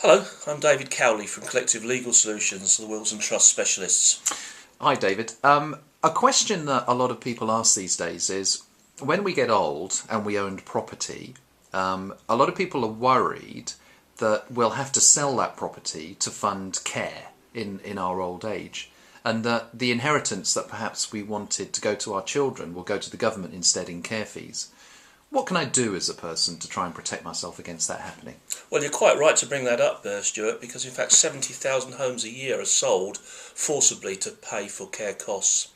Hello, I'm David Cowley from Collective Legal Solutions, the Wills and Trust Specialists. Hi, David. A question that a lot of people ask these days is, when we get old and we own property, a lot of people are worried that we'll have to sell that property to fund care in our old age, and that the inheritance that perhaps we wanted to go to our children will go to the government instead in care fees. What can I do as a person to try and protect myself against that happening? Well, you're quite right to bring that up, Stuart, because in fact 70,000 homes a year are sold forcibly to pay for care costs,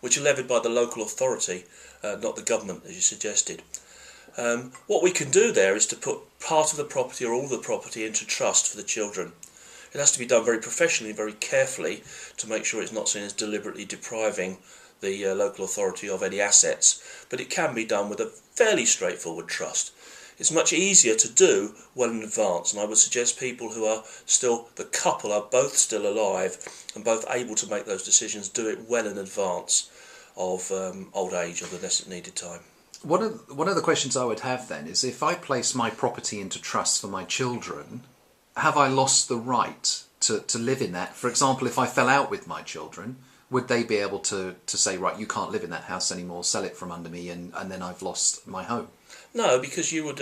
which are levied by the local authority, not the government, as you suggested. What we can do there is to put part of the property or all of the property into trust for the children. It has to be done very professionally, very carefully, to make sure it's not seen as deliberately depriving the local authority of any assets, but it can be done with a fairly straightforward trust. It's much easier to do well in advance, and I would suggest people who are still, the couple are both still alive and both able to make those decisions, do it well in advance of old age or the needed time. One of the questions I would have then is, if I place my property into trust for my children, have I lost the right to live in that? For example, if I fell out with my children, would they be able to say, right, you can't live in that house anymore, sell it from under me, and then I've lost my home? No, because you would,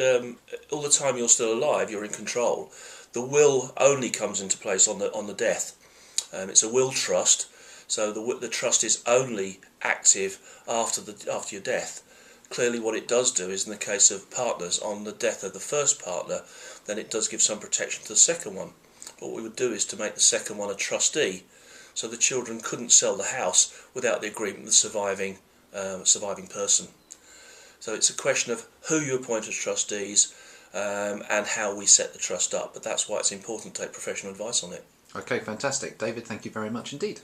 all the time you're still alive, you're in control. The will only comes into place on the death. It's a will trust, so the trust is only active after your death. Clearly what it does do is, in the case of partners, on the death of the first partner, then it does give some protection to the second one. What we would do is to make the second one a trustee, so the children couldn't sell the house without the agreement of the surviving person. So it's a question of who you appoint as trustees and how we set the trust up, but that's why it's important to take professional advice on it. Okay, fantastic. David, thank you very much indeed.